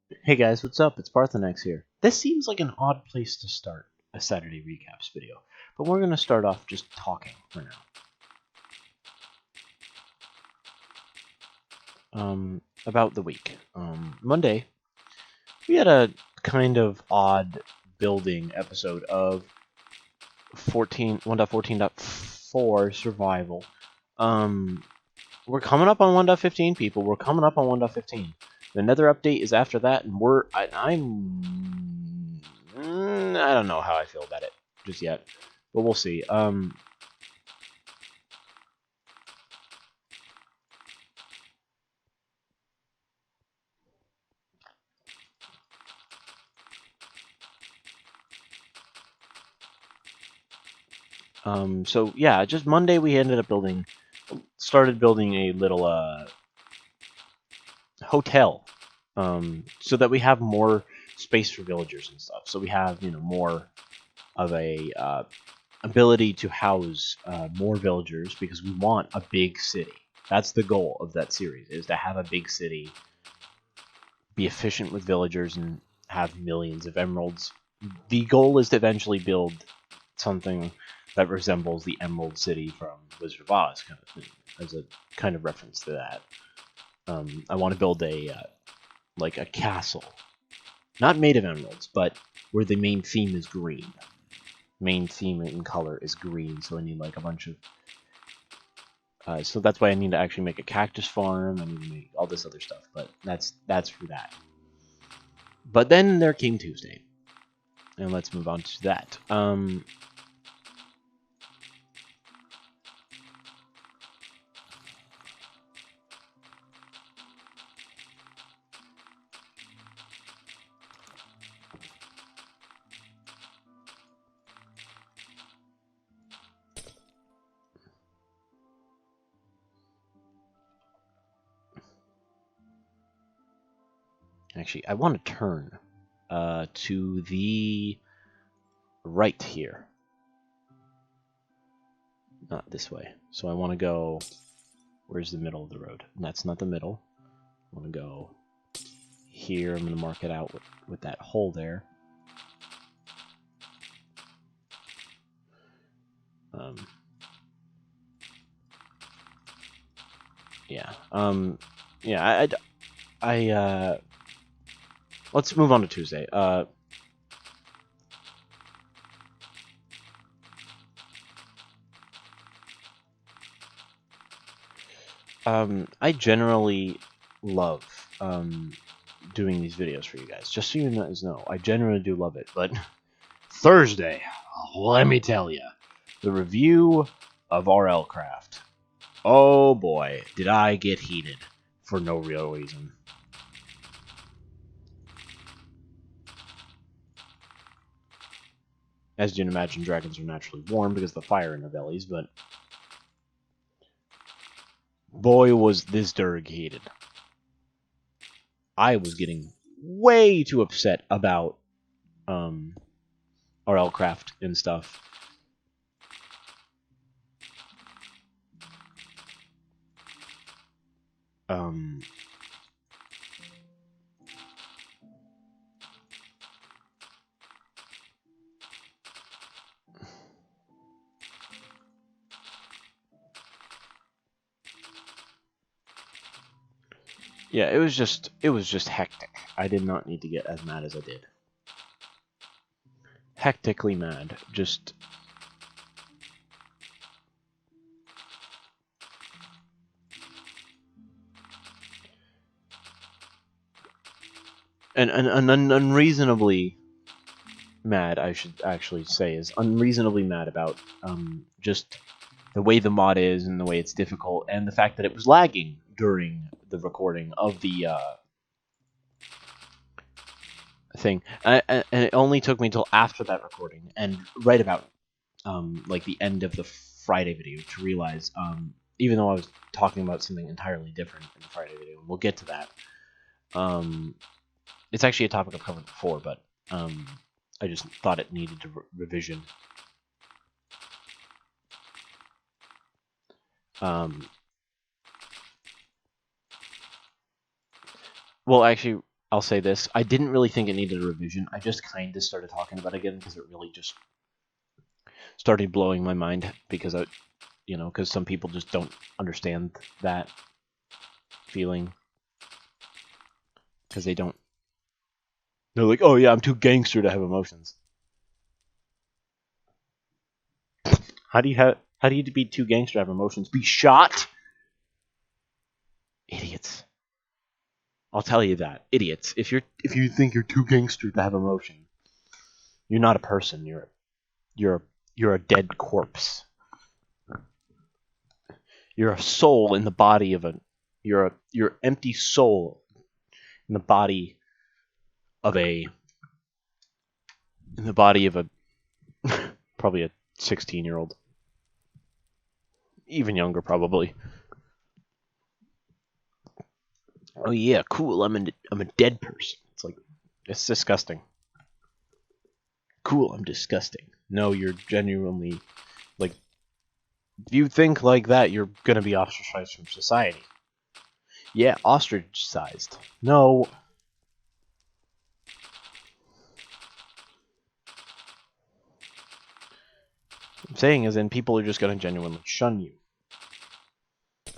Hey guys, what's up? It's Parthenex here. This seems like an odd place to start a Saturday recaps video, but we're going to start off just talking for now. About the week. Monday, we had a kind of odd building episode of 1.14.4 survival. We're coming up on 1.15, people. We're coming up on 1.15. The Nether update is after that, and I don't know how I feel about it just yet, but we'll see. So yeah, just Monday we ended up started building a little hotel, so that we have more space for villagers and stuff. So we have more of a ability to house more villagers because we want a big city. That's the goal of that series, is to have a big city, be efficient with villagers, and have millions of emeralds. The goal is to eventually build something that resembles the Emerald City from Wizard of Oz, kind of thing, as a kind of reference to that. I want to build like a castle, not made of emeralds, but where the main theme is green. Main theme in color is green, so I need like a bunch of. So that's why I need to actually make a cactus farm. I need to make all this other stuff, but that's for that. But then there came Tuesday, and let's move on to that. Actually, I want to turn to the right here, not this way. So I want to go. Where's the middle of the road? And that's not the middle. I want to go here. I'm going to mark it out with that hole there. Yeah. Yeah. Let's move on to Tuesday. I generally love doing these videos for you guys. Just so you guys know, I generally do love it. But Thursday, let me tell you, the review of RL Craft. Oh boy, did I get heated for no real reason. As you can imagine, dragons are naturally warm because of the fire in their bellies, but boy was this Durg heated. I was getting way too upset about RL Craft and stuff. Yeah, it was just hectic. I did not need to get as mad as I did. Hectically mad. Just and unreasonably mad, I should actually say, is unreasonably mad about just the way the mod is and the way it's difficult and the fact that it was lagging during the recording of the thing. And it only took me until after that recording and right about like the end of the Friday video to realize, even though I was talking about something entirely different in the Friday video, and we'll get to that. It's actually a topic I've covered before, but I just thought it needed a revision. Well, actually, I'll say this: I didn't really think it needed a revision. I just kind of started talking about it again because it really just started blowing my mind because because some people just don't understand that feeling because they don't. They're like, "Oh yeah, I'm too gangster to have emotions." How do you be too gangster to have emotions? Be shot, idiots. I'll tell you that, idiots. If you think you're too gangster to have emotion, you're not a person. You're a dead corpse. You're a soul in the body of a. You're empty soul in the body of a. In the body of a probably a 16-year-old, even younger probably. Oh yeah, cool. I'm a dead person. It's like it's disgusting. Cool, I'm disgusting. No, you're genuinely like if you think like that, you're gonna be ostracized from society. Yeah, ostracized. No. I'm saying is in people are just gonna genuinely shun you.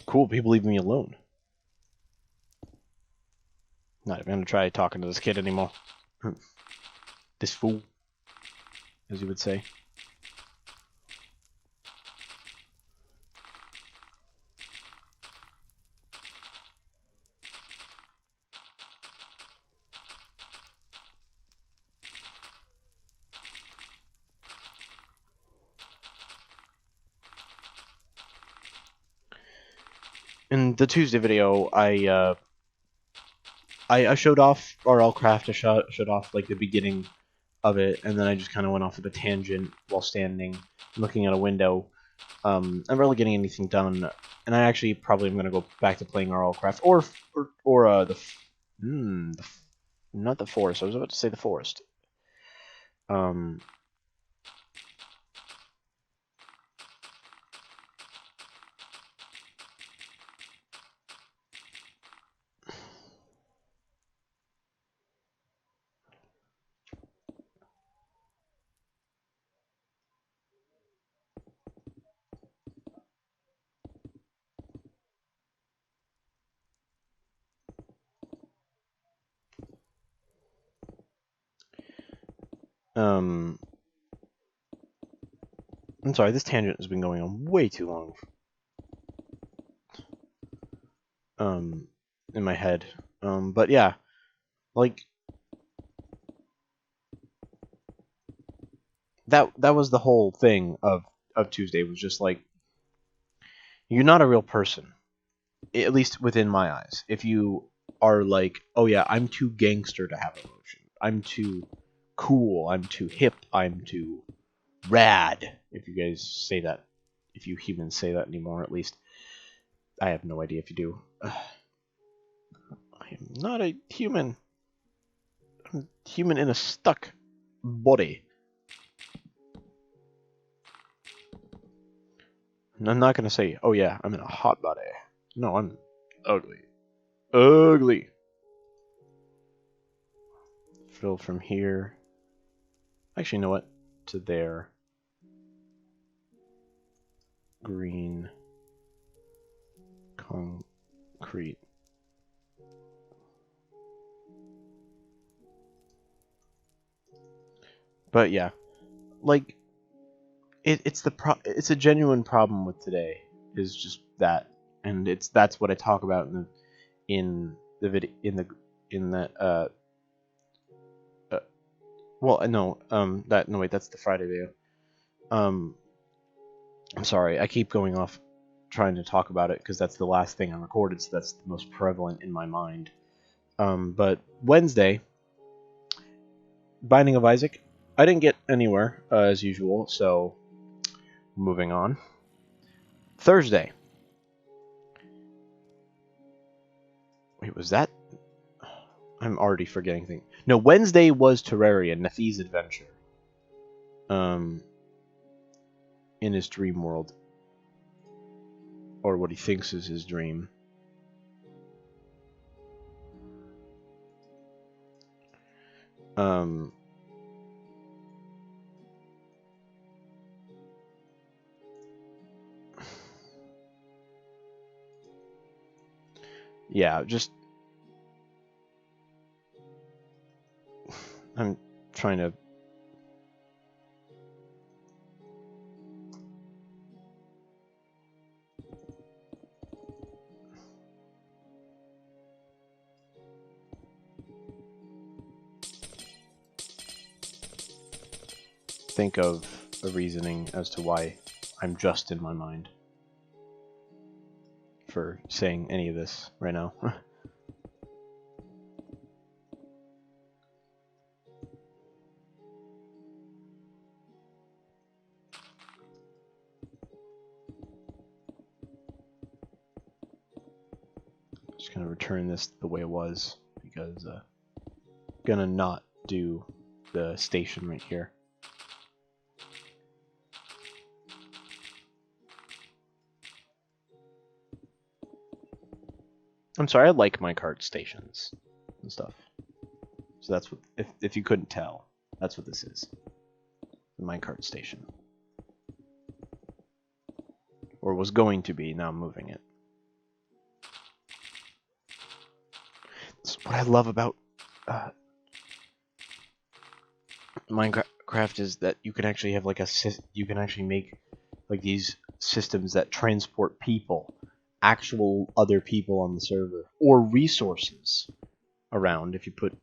Cool, people leave me alone. Not even gonna try talking to this kid anymore. This fool, as you would say. In the Tuesday video, I showed off RL Craft. I showed off like the beginning of it, and then I just kind of went off at a tangent while standing, looking at a window. I'm really getting anything done, and I actually probably am gonna go back to playing RL Craft or not the forest. I was about to say the forest. Um, um, I'm sorry. This tangent has been going on way too long. In my head. But yeah, like that was the whole thing of Tuesday was just like you're not a real person, at least within my eyes. If you are like, oh yeah, I'm too gangster to have emotion. I'm too cool. I'm too hip. I'm too rad. If you guys say that, if you humans say that anymore, at least I have no idea if you do. I am not a human. I'm human in a stuck body. And I'm not gonna say, oh yeah, I'm in a hot body. No, I'm ugly. Ugly. Fill from here. Actually, you know what? To there. Green. Concrete. But yeah, like it's a genuine problem with today is just that, and that's what I talk about in the video in the uh well no that no wait that's the Friday video. I'm sorry, I keep going off trying to talk about it because that's the last thing I recorded, so that's the most prevalent in my mind. But Wednesday, Binding of Isaac, I didn't get anywhere as usual, so moving on. Thursday. Wait, was that? I'm already forgetting things. No, Wednesday was Terraria, Nefi's adventure. In his dream world, or what he thinks is his dream. Um, yeah, just I'm trying to think of a reasoning as to why I'm just in my mind for saying any of this right now. Just gonna return this the way it was because gonna not do the station right here. I'm sorry, I like minecart stations and stuff. So that's what, if you couldn't tell, that's what this is. The minecart station. Or was going to be, now I'm moving it. That's what I love about Minecraft is that you can actually have like you can actually make like these systems that transport people, actual other people on the server, or resources around if you put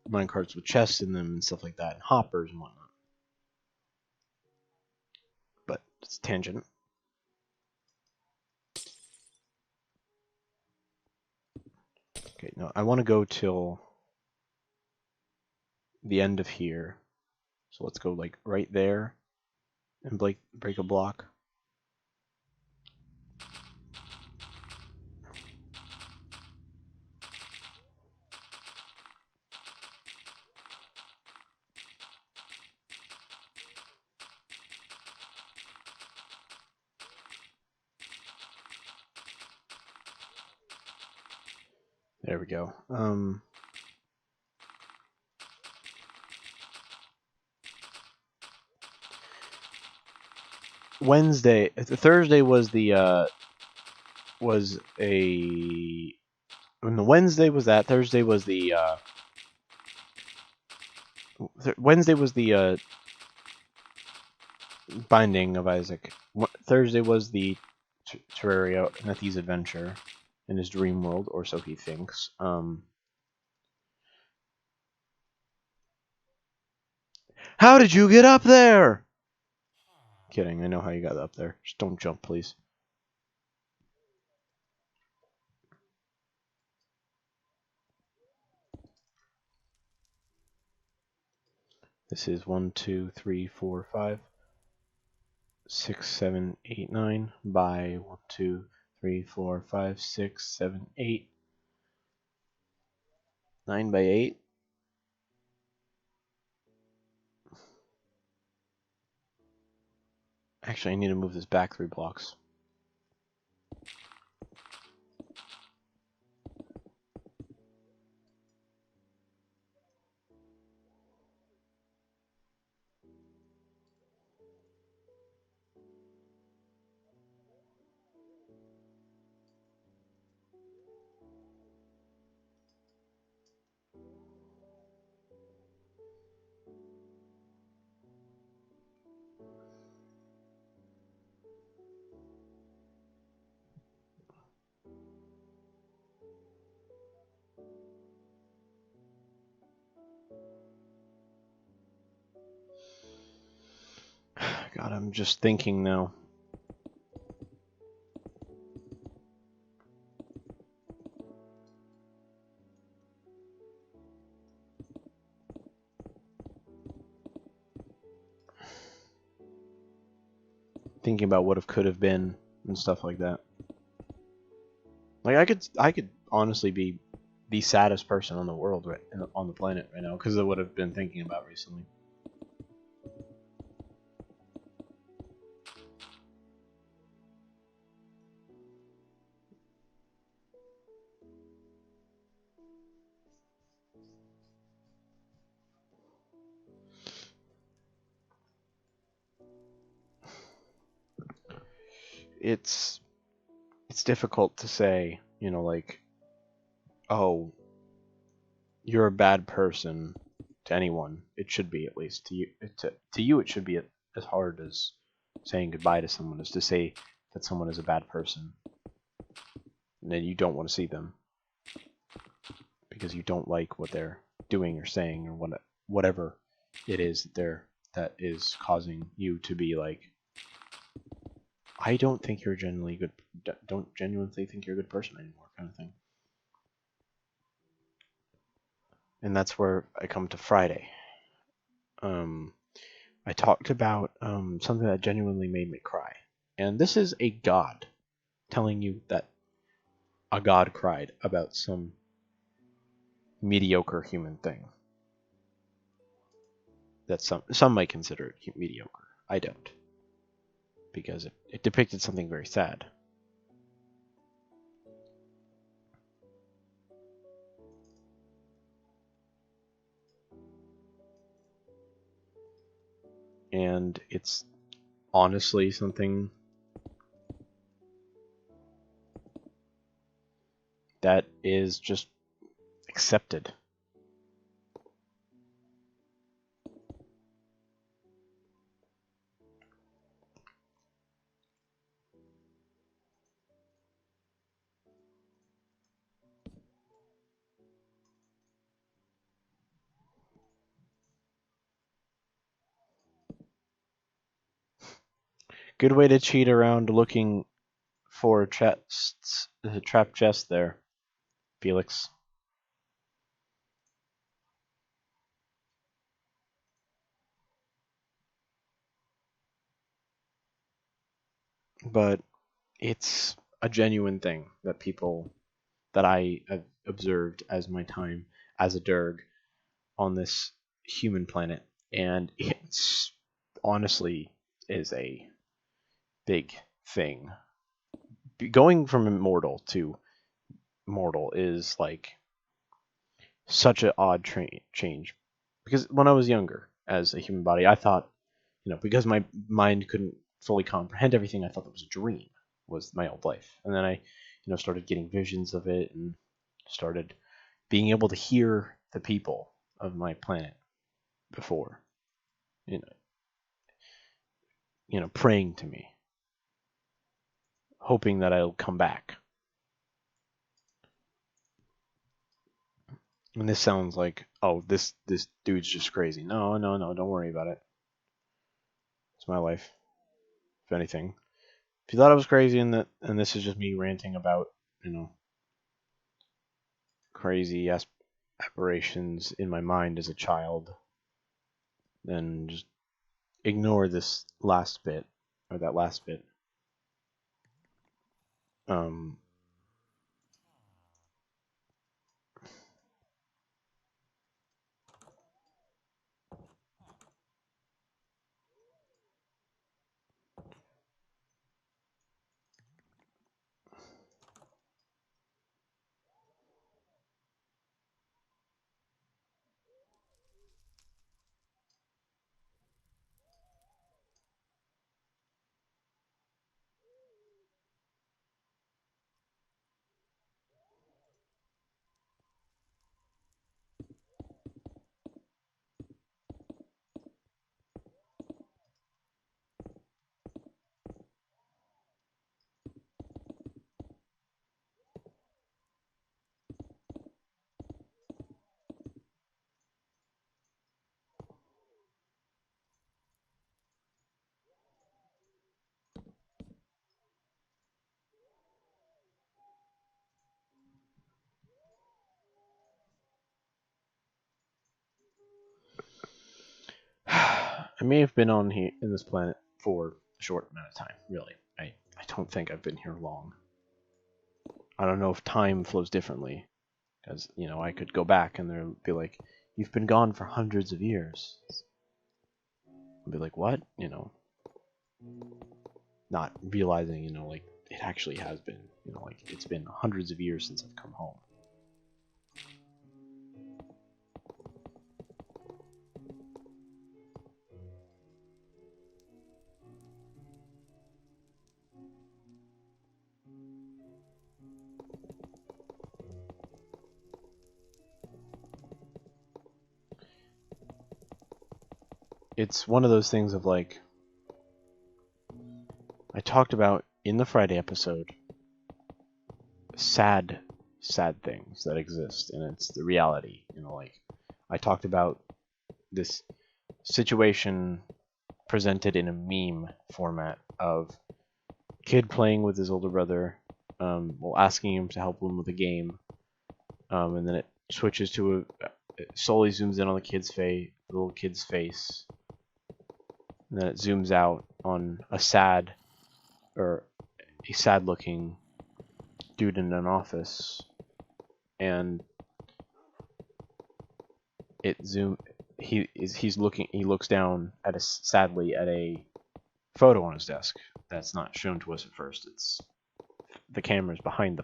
minecarts with chests in them and stuff like that, and hoppers and whatnot. But it's tangent. Okay, no, I want to go till the end of here. So let's go like right there and break a block. There we go. Thursday was the was a. When the Wednesday was that. Thursday was the. Wednesday was the Binding of Isaac. Thursday was the Terraria Nethy's adventure in his dream world, or so he thinks. How did you get up there? Kidding, I know how you got up there. Just don't jump, please. This is 1, 2, 3, 4, 5, 6, 7, 8, 9 by 1, 2, 3, 4, 5, 6, 7, 8. 9 by 8. Actually, I need to move this back 3 blocks. God, I'm just thinking now. Thinking about what if could have been and stuff like that. Like I could honestly be the saddest person on the world on the planet right now because of what I've been thinking about recently. it's difficult to say, like, oh, you're a bad person to anyone. It should be, at least to you. To you, it should be as hard as saying goodbye to someone as to say that someone is a bad person and then you don't want to see them because you don't like what they're doing or saying or whatever it is that is causing you to be like, I don't think you're genuinely good. Don't genuinely think you're a good person anymore, kind of thing. And that's where I come to Friday. I talked about something that genuinely made me cry, and this is a god telling you that a god cried about some mediocre human thing that some might consider it mediocre. I don't, because it depicted something very sad. And it's honestly something that is just accepted. Good way to cheat around looking for chests, trap chests there, Felix. But it's a genuine thing that I have observed as my time as a Durg on this human planet, and it's honestly is a big thing. Going from immortal to mortal is like such an odd change, because when I was younger as a human body, I thought, because my mind couldn't fully comprehend everything, I thought that was a dream, was my old life. And then I, started getting visions of it and started being able to hear the people of my planet before, you know, praying to me, hoping that I'll come back. And this sounds like, oh, this dude's just crazy. No, no, no, don't worry about it. It's my life. If anything, if you thought I was crazy and this is just me ranting about, crazy aberrations in my mind as a child, then just ignore this last bit, or that last bit. Um, I may have been on here in this planet for a short amount of time. Really, I don't think I've been here long. I don't know if time flows differently, because I could go back and they'll be like, "You've been gone for hundreds of years." I'd be like, "What?" Not realizing, like it actually has been, like it's been hundreds of years since I've come home. it's one of those things of like, I talked about in the Friday episode, sad things that exist, and it's the reality. Like I talked about this situation presented in a meme format of kid playing with his older brother, while asking him to help him with a game, and then it switches to it slowly zooms in on the little kid's face, and then it zooms out on a sad looking dude in an office, and he looks down sadly at a photo on his desk that's not shown to us at first. It's the camera's behind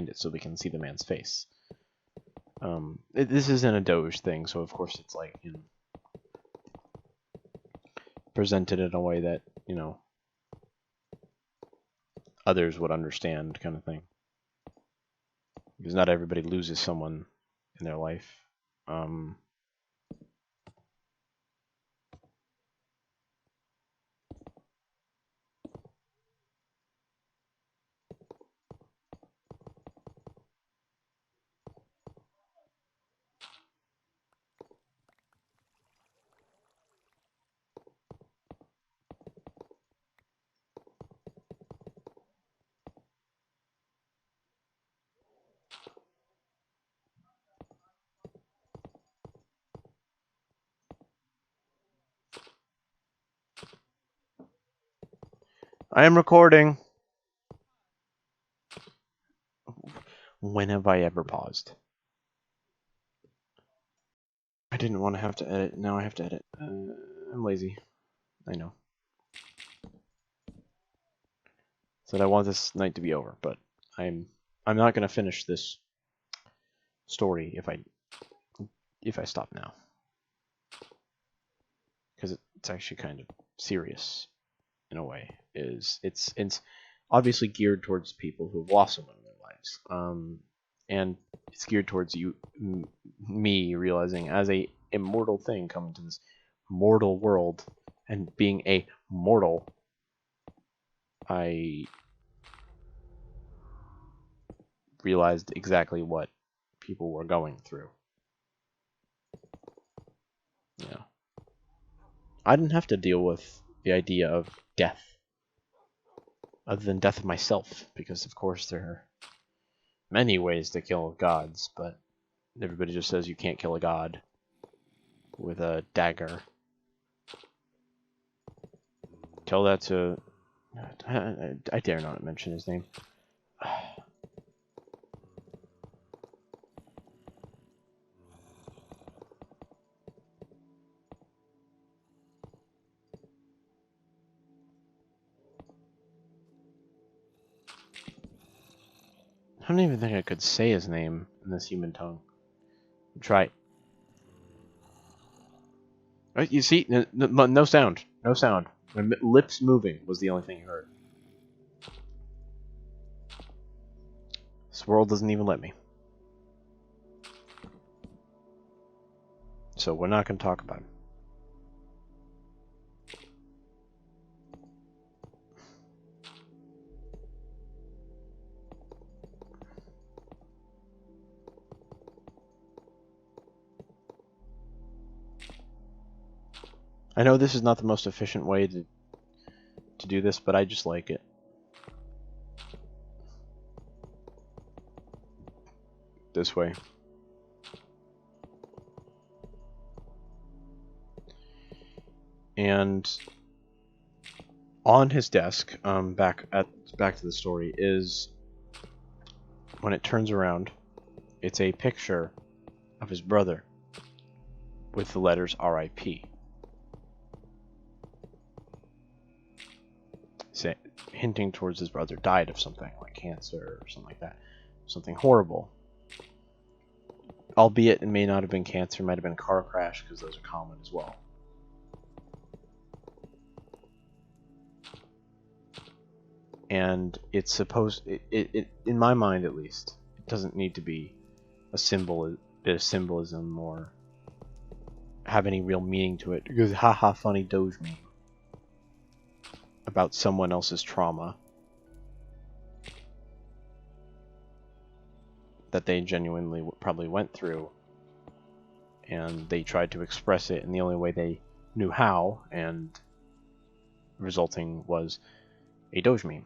it, so we can see the man's face. This isn't a Doge thing, so of course it's like presented in a way that others would understand, kind of thing. Because not everybody loses someone in their life. I am recording. When have I ever paused? I didn't want to have to edit. Now I have to edit. I'm lazy. I know. Said I want this night to be over, but I'm not gonna finish this story if I stop now, because it's actually kind of serious in a way. It's obviously geared towards people who have lost someone in their lives, and it's geared towards me realizing, as a immortal thing coming to this mortal world and being a mortal, I realized exactly what people were going through. Yeah. I didn't have to deal with the idea of death, other than death of myself, because of course there are many ways to kill gods, but everybody just says you can't kill a god with a dagger. Tell that to... I dare not mention his name. I don't even think I could say his name in this human tongue. Try. You see? No sound. No sound. My lips moving was the only thing you heard. This world doesn't even let me. So we're not going to talk about him. I know this is not the most efficient way to do this, but I just like it. This way. And on his desk, back to the story, is, when it turns around, it's a picture of his brother with the letters R.I.P. Hinting towards his brother died of something like cancer or something like that. Something horrible. Albeit it may not have been cancer, it might have been a car crash, because those are common as well. And it's supposed, it in my mind at least, it doesn't need to be a bit of symbolism or have any real meaning to it. Because haha, funny Doge meme about someone else's trauma that they genuinely probably went through, and they tried to express it in the only way they knew how, and resulting was a Doge meme.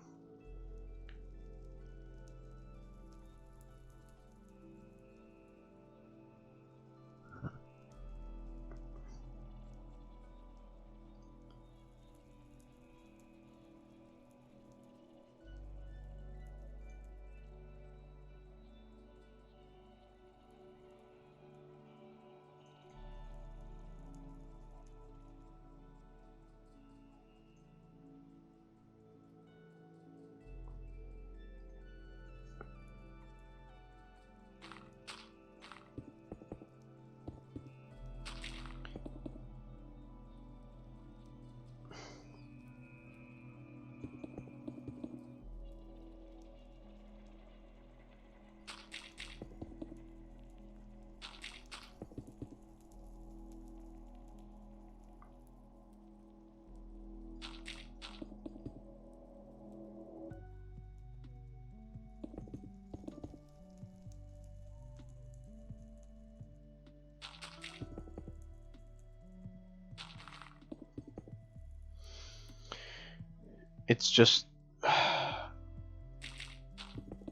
It's just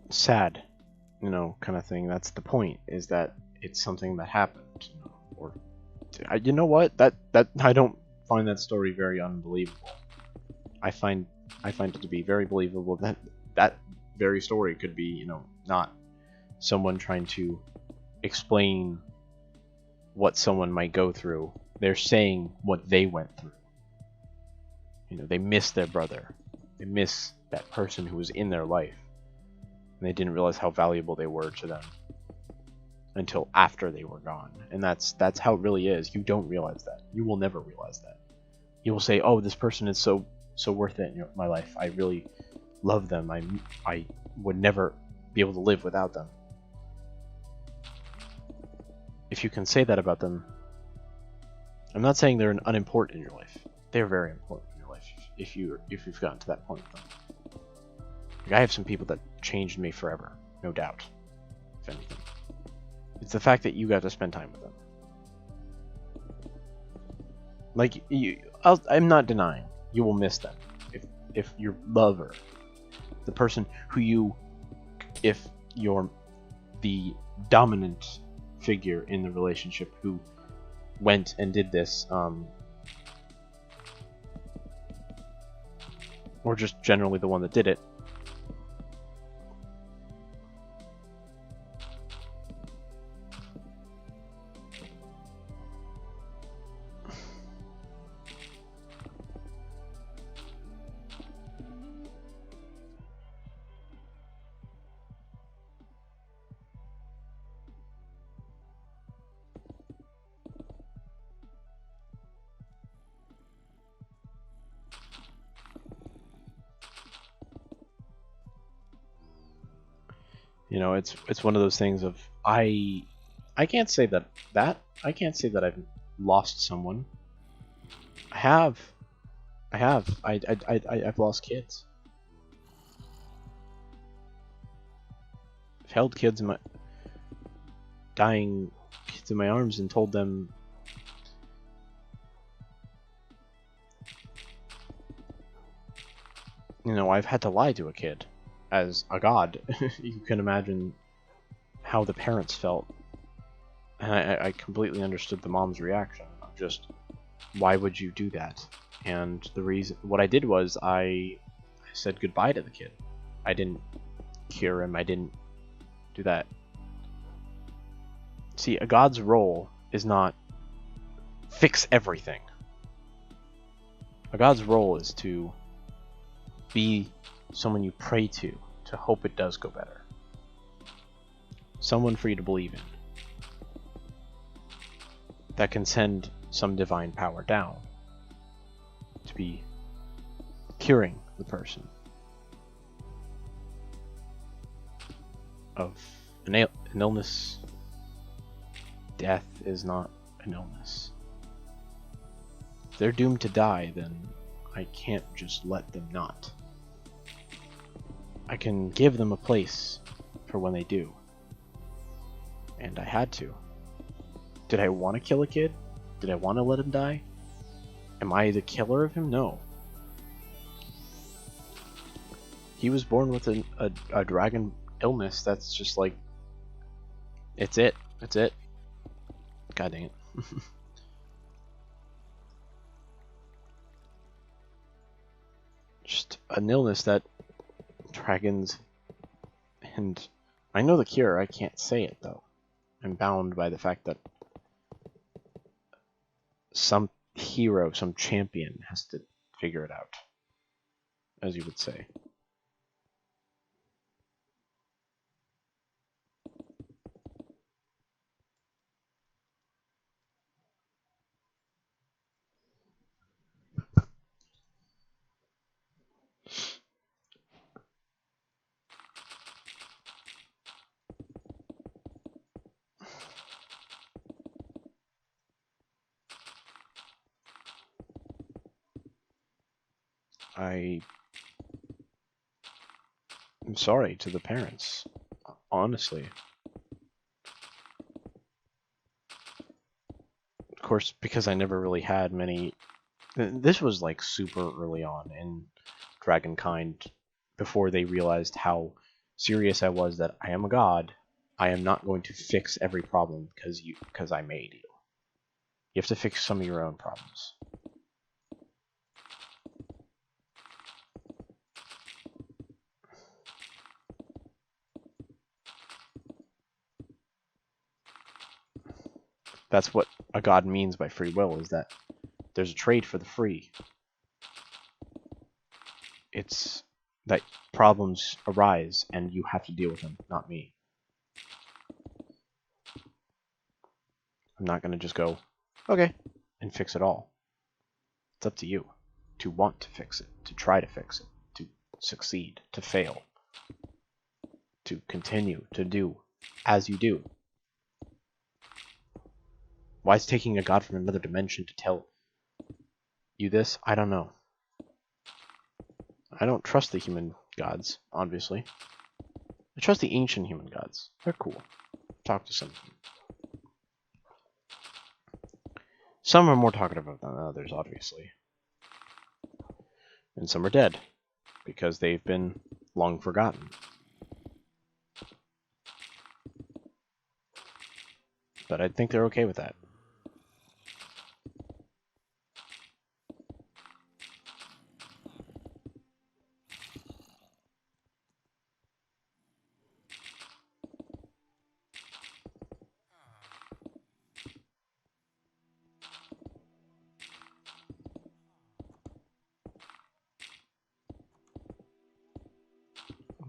sad, kind of thing. That's the point, is that it's something that happened, or you know what? That I don't find that story very unbelievable. I find it to be very believable that that very story could be, not someone trying to explain what someone might go through. They're saying what they went through. They miss their brother. They miss that person who was in their life. And they didn't realize how valuable they were to them until after they were gone. And that's how it really is. You don't realize that. You will never realize that. You will say, "Oh, this person is so worth it in my life. I really love them. I would never be able to live without them." If you can say that about them, I'm not saying they're unimportant in your life. They're very important in your life if you've gotten to that point with them. Like, I have some people that changed me forever, no doubt. If anything, it's the fact that you got to spend time with them. Like, I'm not denying you will miss them. If your lover, the person who if you're the dominant figure in the relationship who went and did this, or just generally the one that did it, it's one of those things of I can't say that I can't say that I've lost someone. I've lost kids. I've held kids dying kids in my arms and told them, I've had to lie to a kid. As a god, you can imagine how the parents felt. And I completely understood the mom's reaction of just, why would you do that? And the reason, what I did was I said goodbye to the kid. I didn't cure him. I didn't do that. See, a god's role is not fix everything. A god's role is to be someone you pray to hope it does go better. Someone for you to believe in. That can send some divine power down to be curing the person of an illness. Death is not an illness. they're doomed to die, then I can't just let them not. I can give them a place for when they do. And I had to. Did I want to kill a kid? Did I want to let him die? Am I the killer of him? No. He was born with a dragon illness that's just like... It's it. That's it. God dang it. Just an illness that dragons... And I know the cure, I can't say it though. I'm bound by the fact that some hero, some champion has to figure it out, as you would say. I'm sorry to the parents, honestly. Of course, because I never really had many... This was like super early on in Dragonkind, before they realized how serious I was that I am a god. I am not going to fix every problem because I made you. You have to fix some of your own problems. That's what a god means by free will, is that there's a trade for the free. It's that problems arise and you have to deal with them, not me. I'm not going to just go, okay, and fix it all. It's up to you to want to fix it, to try to fix it, to succeed, to fail, to continue to do as you do. Why is taking a god from another dimension to tell you this? I don't know. I don't trust the human gods, obviously. I trust the ancient human gods. They're cool. Talk to some of them. Some are more talkative than others, obviously. And some are dead, because they've been long forgotten. But I think they're okay with that.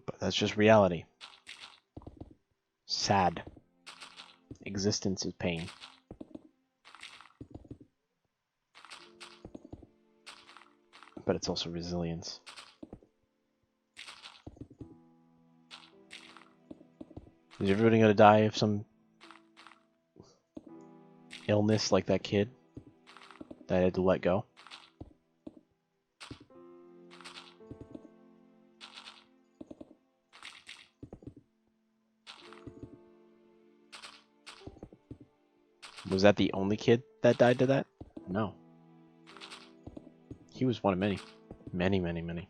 But that's just reality. Sad. Existence is pain. But it's also resilience. Is everybody gonna die of some illness like that kid that I had to let go? Was that the only kid that died to that? No. He was one of many. Many, many, many.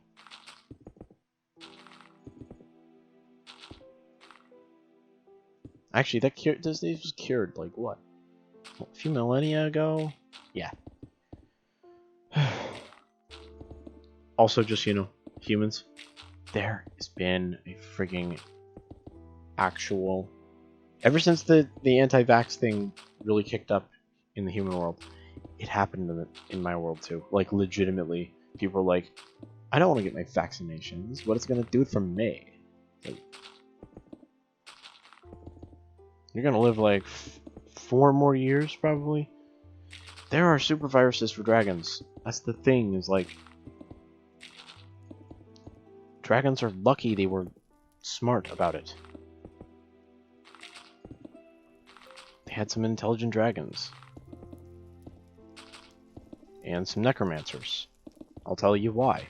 Actually, this disease was cured, like, what? A few millennia ago? Yeah. Also, just, humans. There has been a frigging actual... Ever since the anti-vax thing really kicked up in the human world, it happened in my world too. Like, legitimately, people were like, I don't want to get my vaccinations. What it's going to do for me? Like, you're going to live like 4 more years, probably? There are super viruses for dragons. That's the thing, is like... Dragons are lucky they were smart about it. They had some intelligent dragons. and some necromancers. I'll tell you why.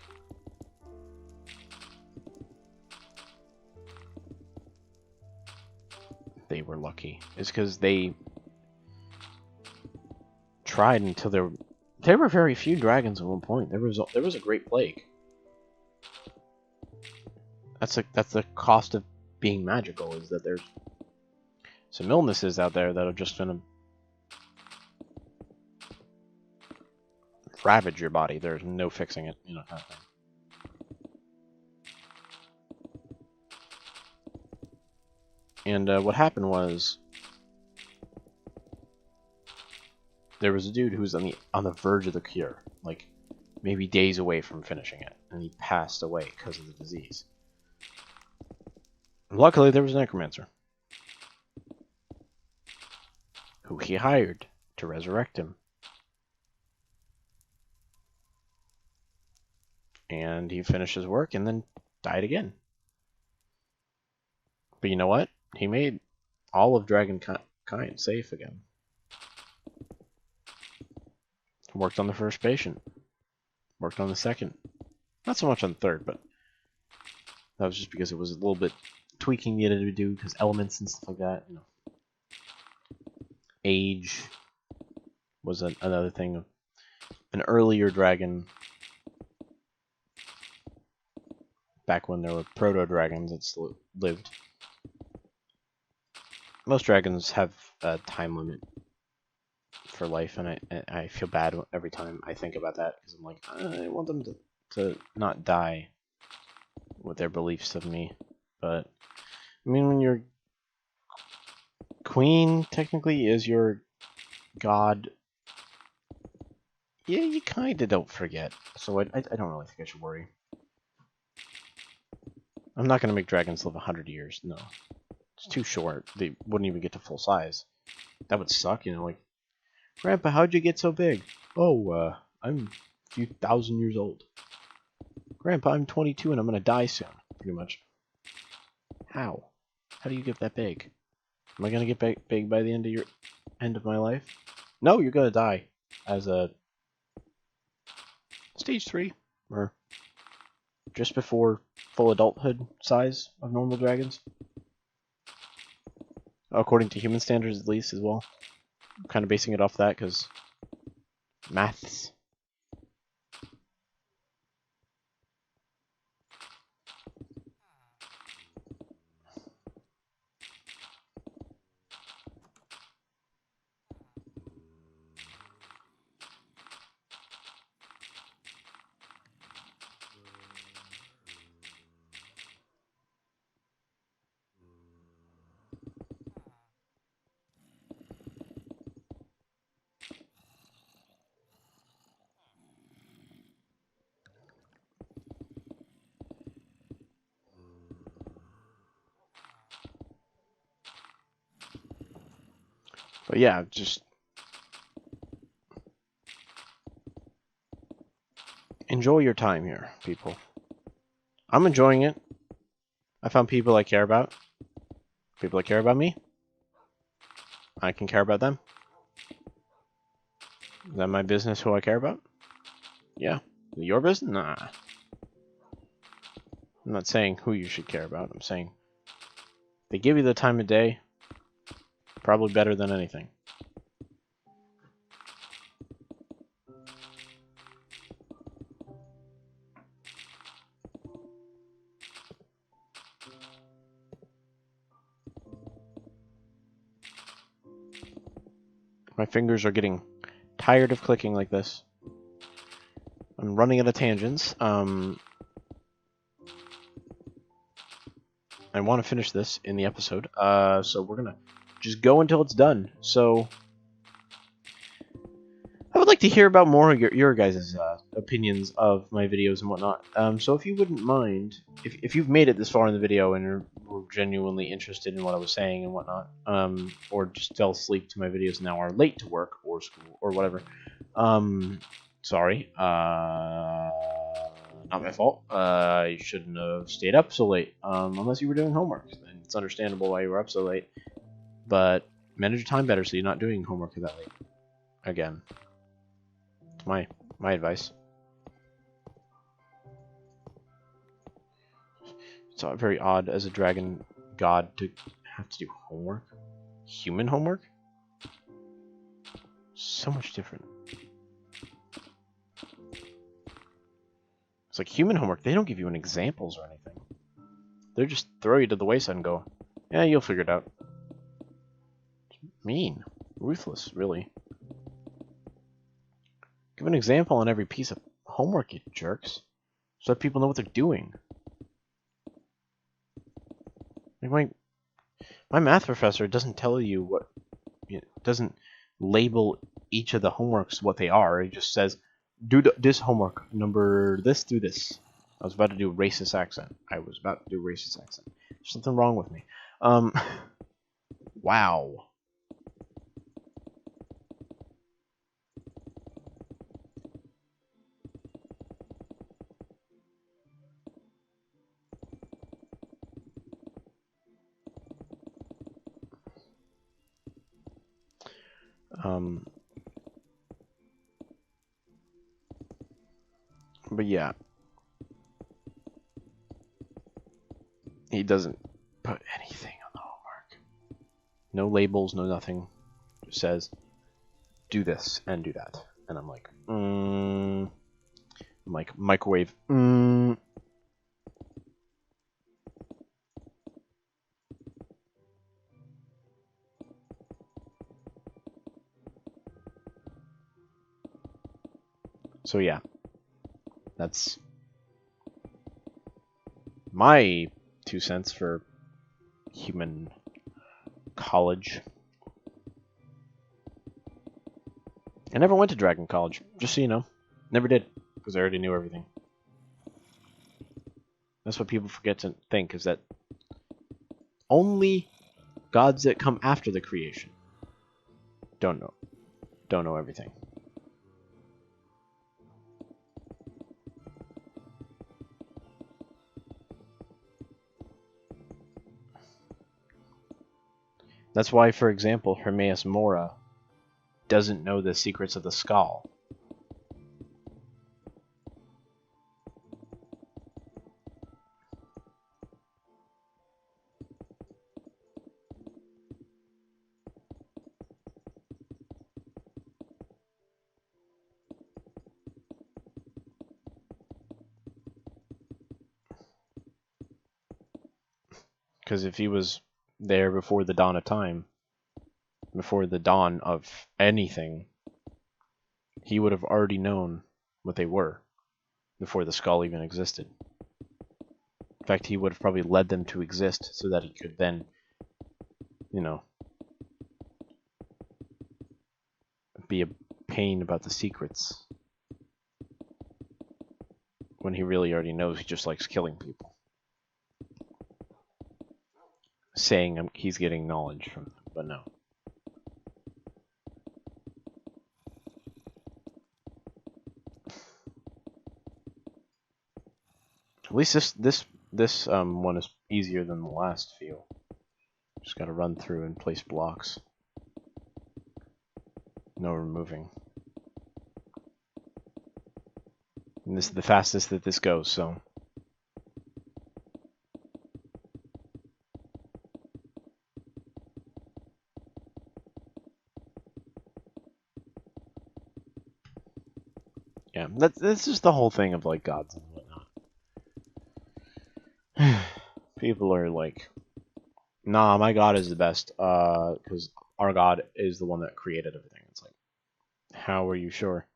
They were lucky. It's because they tried until there were very few dragons at one point. There was a great plague. That's the cost of being magical, is that there's some illnesses out there that are just gonna ravage your body. There's no fixing it, you know, kind of thing. And what happened was there was a dude who was on the verge of the cure, like maybe days away from finishing it, and he passed away because of the disease. Luckily, there was a necromancer who he hired to resurrect him. And he finished his work and then died again. But you know what? He made all of Dragonkind safe again. Worked on the first patient. Worked on the second. Not so much on the third, but that was just because it was a little bit tweaking needed to do because elements and stuff like that, you know. Age was another thing. An earlier dragon, back when there were proto-dragons that still lived. Most dragons have a time limit for life, and I feel bad every time I think about that, because I'm like, I want them to not die with their beliefs of me. But, I mean, when your queen technically is your god, yeah, you kinda don't forget. So I don't really think I should worry. I'm not gonna make dragons live 100 years, no. It's too short. They wouldn't even get to full size. That would suck, you know, like, Grandpa, how'd you get so big? Oh, I'm a few thousand years old. Grandpa, I'm 22 and I'm gonna die soon, pretty much. How? How do you get that big? Am I gonna get big by the end of my life? No, you're gonna die as a stage 3, or just before full adulthood size of normal dragons. According to human standards, at least, as well. I'm kind of basing it off that, because maths. But yeah, just enjoy your time here, people. I'm enjoying it. I found people I care about. People that care about me. I can care about them. Is that my business who I care about? Yeah. Your business? Nah. I'm not saying who you should care about. I'm saying they give you the time of day. Probably better than anything. My fingers are getting tired of clicking like this. I'm running out of tangents. I want to finish this in the episode. So we're gonna just go until it's done. So I would like to hear about more of your guys' opinions of my videos and whatnot. So if you wouldn't mind, if you've made it this far in the video and were genuinely interested in what I was saying and whatnot, or just fell asleep to my videos and now are late to work or school or whatever, sorry, not my fault. You shouldn't have stayed up so late, unless you were doing homework. And it's understandable why you were up so late, but manage your time better so you're not doing homework that late again. It's my advice. It's very odd as a dragon god to have to do homework. Human homework? So much different. It's like human homework, they don't give you any examples or anything. They just throw you to the wayside and go, yeah, you'll figure it out. Mean. Ruthless, really. Give an example on every piece of homework, you jerks. So that people know what they're doing. Like my math professor doesn't tell you what... doesn't label each of the homeworks what they are. He just says, do this homework, number this through this. I was about to do racist accent. There's something wrong with me. Wow. But yeah. He doesn't put anything on the homework. No labels, no nothing. Just says, do this and do that. And I'm like, I'm like, microwave, So yeah, that's my 2 cents for human college. I never went to Dragon College, just so you know. Never did, because I already knew everything. That's what people forget to think, is that only gods that come after the creation don't know everything. That's why, for example, Hermaeus Mora doesn't know the secrets of the skull. Because if he was there before the dawn of time, before the dawn of anything, he would have already known what they were before the skull even existed. In fact, he would have probably led them to exist so that he could then, you know, be a pain about the secrets. When he really already knows he just likes killing people. Saying he's getting knowledge from them, but no. At least this one is easier than the last few. Just gotta run through and place blocks. No removing. And this is the fastest that this goes, so... Yeah, that's just the whole thing of, like, gods and whatnot. People are like, nah, my god is the best, because our god is the one that created everything. It's like, how are you sure?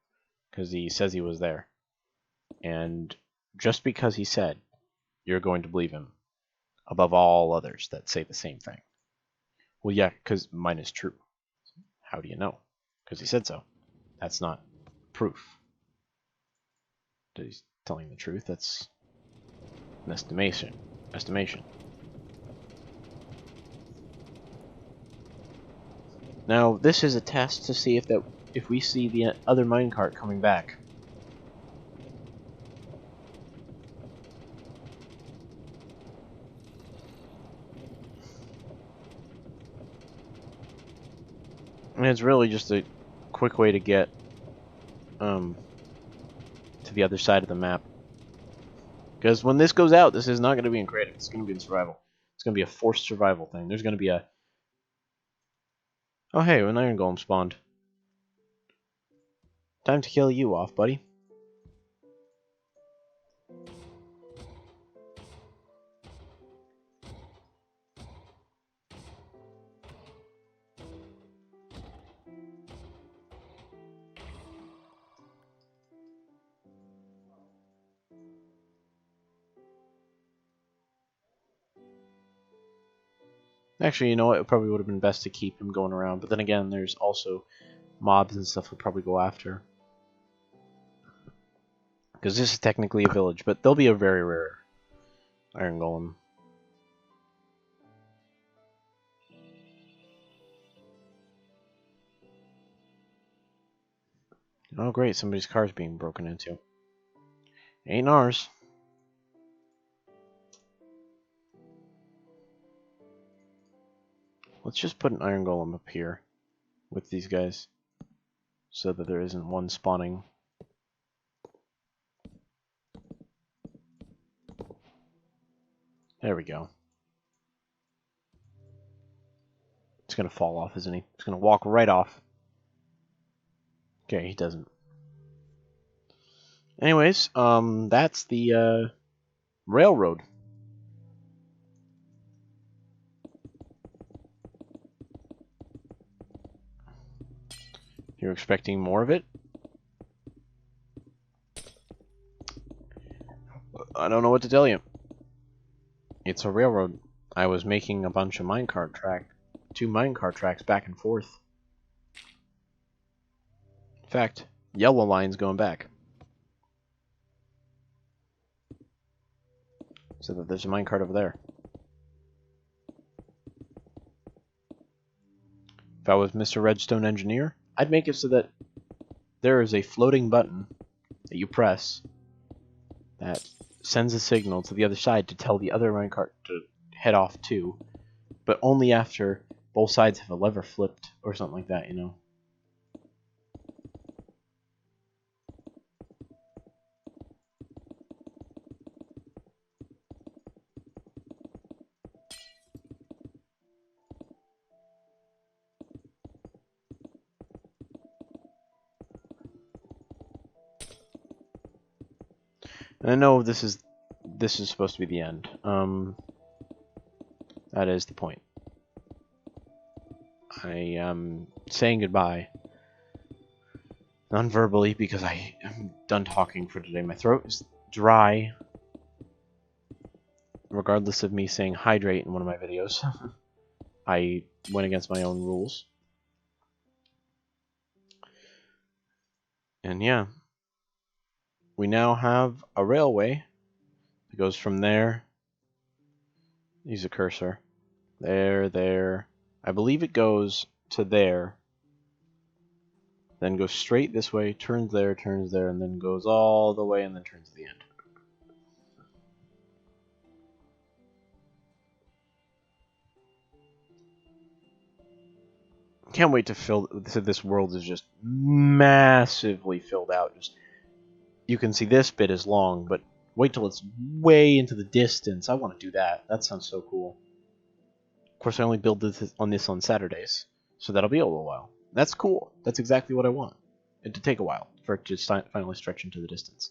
Because he says he was there. And just because he said, you're going to believe him above all others that say the same thing. Well, yeah, because mine is true. How do you know? Because he said so. That's not proof that he's telling the truth. That's an estimation. Now, this is a test to see if we see the other minecart coming back. And it's really just a quick way to get to the other side of the map. Because when this goes out, this is not going to be in creative. It's going to be in survival. It's going to be a forced survival thing. There's going to be a... Oh, hey, an iron golem spawned. Time to kill you off, buddy. Actually, you know what? It probably would have been best to keep him going around. But then again, there's also mobs and stuff he'll probably go after. Because this is technically a village, but there'll be a very rare iron golem. Oh great, somebody's car's being broken into. Ain't ours. Let's just put an iron golem up here with these guys so that there isn't one spawning. There we go. It's gonna fall off, isn't he? He's gonna walk right off. Okay, he doesn't. Anyways, that's the railroad. You're expecting more of it? I don't know what to tell you. It's a railroad. I was making a bunch of two minecart tracks back and forth. In fact, yellow line's going back. So that there's a minecart over there. If I was Mr. Redstone Engineer, I'd make it so that there is a floating button that you press that sends a signal to the other side to tell the other minecart to head off too, but only after both sides have a lever flipped or something like that, you know. And I know this is supposed to be the end. That is the point. I am saying goodbye, non-verbally, because I am done talking for today. My throat is dry, regardless of me saying hydrate in one of my videos. I went against my own rules. And yeah, we now have a railway that goes from there. Use a cursor. There. I believe it goes to there. Then goes straight this way, turns there, and then goes all the way and then turns to the end. Can't wait to fill. This world is just massively filled out. Just you can see this bit is long, but wait till it's way into the distance. I want to do that. That sounds so cool. Of course, I only build this on Saturdays, so that'll be a little while. That's cool. That's exactly what I want. It to take a while for it to finally stretch into the distance.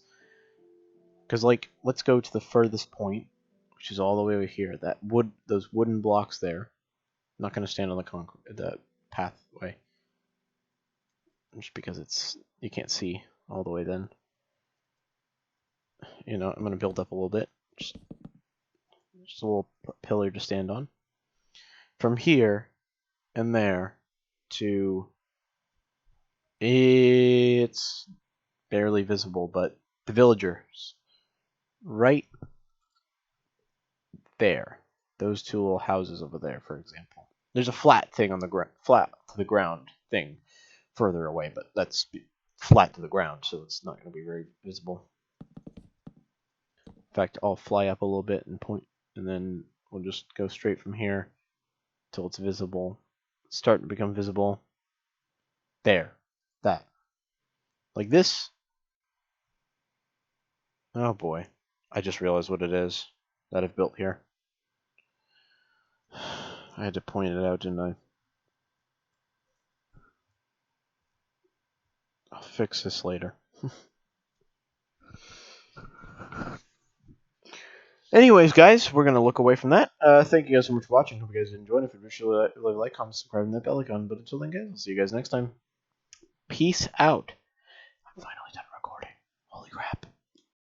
Because, like, let's go to the furthest point, which is all the way over here. Those wooden blocks there. I'm not going to stand on the pathway, just because you can't see all the way. Then, you know, I'm going to build up a little bit, just a little pillar to stand on. From here and there to, it's barely visible, but the villagers right there. Those two little houses over there, for example. There's a flat thing on the flat to the ground thing further away, but that's flat to the ground, so it's not going to be very visible. In fact, I'll fly up a little bit and point, and then we'll just go straight from here till it's visible. Start to become visible. There. That. Like this. Oh boy. I just realized what it is that I've built here. I had to point it out, didn't I? I'll fix this later. Anyways, guys, we're going to look away from that. Thank you guys so much for watching. Hope you guys enjoyed. If you wish, leave a like, comment, subscribe, and that bell icon. But until then, guys, I'll see you guys next time. Peace out. I'm finally done.